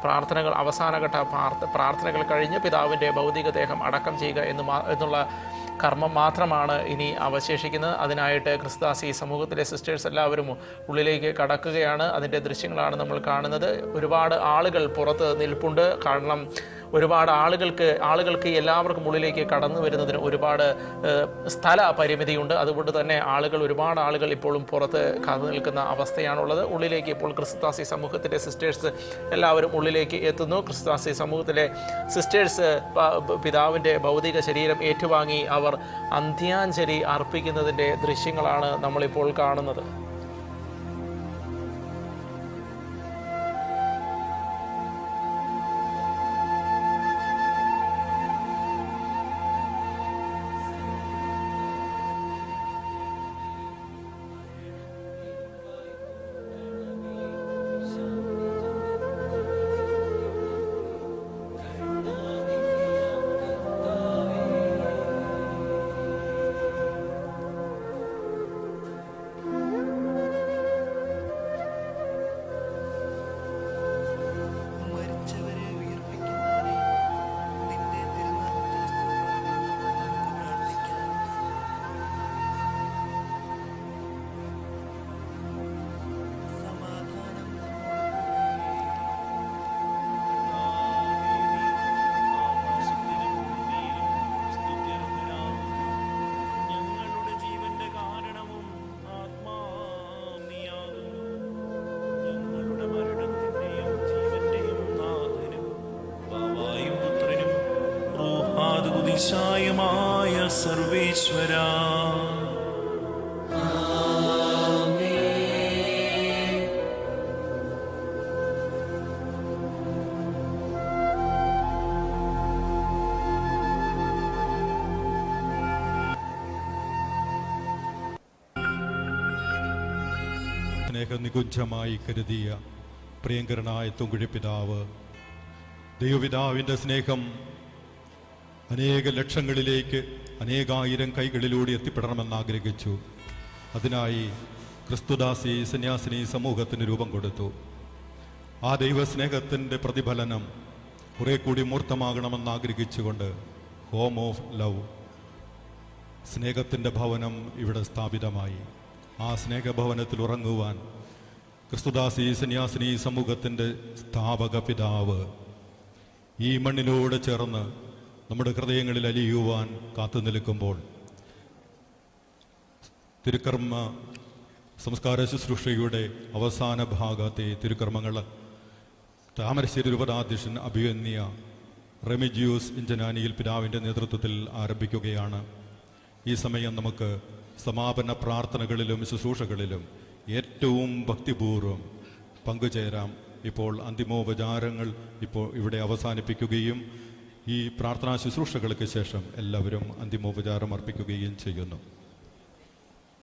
പ്രാർത്ഥനകൾ അവസാനഘട്ട പ്രാർത്ഥനകൾ കഴിഞ്ഞ് പിതാവിൻ്റെ ഭൗതികദേഹം അടക്കം ചെയ്യുക എന്നുള്ള കർമ്മം മാത്രമാണ് ഇനി അവശേഷിക്കുന്നത്. അതിനായിട്ട് ക്രിസ്തുദാസി സമൂഹത്തിലെ സിസ്റ്റേഴ്സ് എല്ലാവരും ഉള്ളിലേക്ക് കടക്കുകയാണ്. അതിൻ്റെ ദൃശ്യങ്ങളാണ് നമ്മൾ കാണുന്നത്. ഒരുപാട് ആളുകൾ പുറത്ത് നിൽപ്പുണ്ട്. കാരണം ഒരുപാട് ആളുകൾക്ക് എല്ലാവർക്കും ഉള്ളിലേക്ക് കടന്നു വരുന്നതിന് ഒരുപാട് സ്ഥല പരിമിതിയുണ്ട്. അതുകൊണ്ട് തന്നെ ഒരുപാട് ആളുകൾ ഇപ്പോഴും പുറത്ത് കാത്തു നിൽക്കുന്ന അവസ്ഥയാണുള്ളത്. ഉള്ളിലേക്ക് ഇപ്പോൾ ക്രിസ്തുദാസി സമൂഹത്തിൻ്റെ സിസ്റ്റേഴ്സ് എല്ലാവരും ഉള്ളിലേക്ക് എത്തുന്നു. ക്രിസ്തുദാസി സമൂഹത്തിലെ സിസ്റ്റേഴ്സ് പിതാവിൻ്റെ ഭൗതിക ശരീരം ഏറ്റുവാങ്ങി അവർ അന്ത്യാഞ്ജലി അർപ്പിക്കുന്നതിൻ്റെ ദൃശ്യങ്ങളാണ് നമ്മളിപ്പോൾ കാണുന്നത്. അതിശയമായ സർവേശ്വര, സ്നേഹനികുഞ്ചമായി കരുതിയ പ്രിയങ്കരനായ തുങ്കുഴി പിതാവ്, ദൈവപിതാവിൻ്റെ സ്നേഹം അനേക ലക്ഷങ്ങളിലേക്ക് അനേകായിരം കൈകളിലൂടെ എത്തിപ്പെടണമെന്ന് ആഗ്രഹിച്ചു. അതിനായി ക്രിസ്തുദാസി സന്യാസിനി സമൂഹത്തിന് രൂപം കൊടുത്തു. ആ ദൈവസ്നേഹത്തിൻ്റെ പ്രതിഫലനം കുറെ കൂടി മൂർത്തമാകണമെന്ന് ആഗ്രഹിച്ചുകൊണ്ട് ഹോം ഓഫ് ലവ് സ്നേഹത്തിൻ്റെ ഭവനം ഇവിടെ സ്ഥാപിതമായി. ആ സ്നേഹഭവനത്തിൽ ഉറങ്ങുവാൻ ക്രിസ്തുദാസി സന്യാസിനി സമൂഹത്തിൻ്റെ സ്ഥാപക പിതാവ് ഈ മണ്ണിനോട് ചേർന്ന് നമ്മുടെ ഹൃദയങ്ങളിൽ അലിയുവാൻ കാത്തു നിൽക്കുമ്പോൾ തിരുക്കർമ്മ സംസ്കാര ശുശ്രൂഷയുടെ അവസാന ഭാഗത്തെ തിരുക്കർമ്മങ്ങൾ താമരശ്ശേരി രൂപതാധ്യക്ഷൻ അഭിവന്യ റെമിജിയൂസ് ഇഞ്ചനാനിയിൽ പിതാവിൻ്റെ നേതൃത്വത്തിൽ ആരംഭിക്കുകയാണ്. ഈ സമയം നമുക്ക് സമാപന പ്രാർത്ഥനകളിലും ശുശ്രൂഷകളിലും ഏറ്റവും ഭക്തിപൂർവ്വം പങ്കുചേരാം. ഇപ്പോൾ അന്തിമോപചാരങ്ങൾ ഇവിടെ അവസാനിപ്പിക്കുകയും ഈ പ്രാർത്ഥനാ ശുശ്രൂഷകൾക്ക് ശേഷം എല്ലാവരും അന്തിമോപചാരം അർപ്പിക്കുകയും ചെയ്യുന്നു.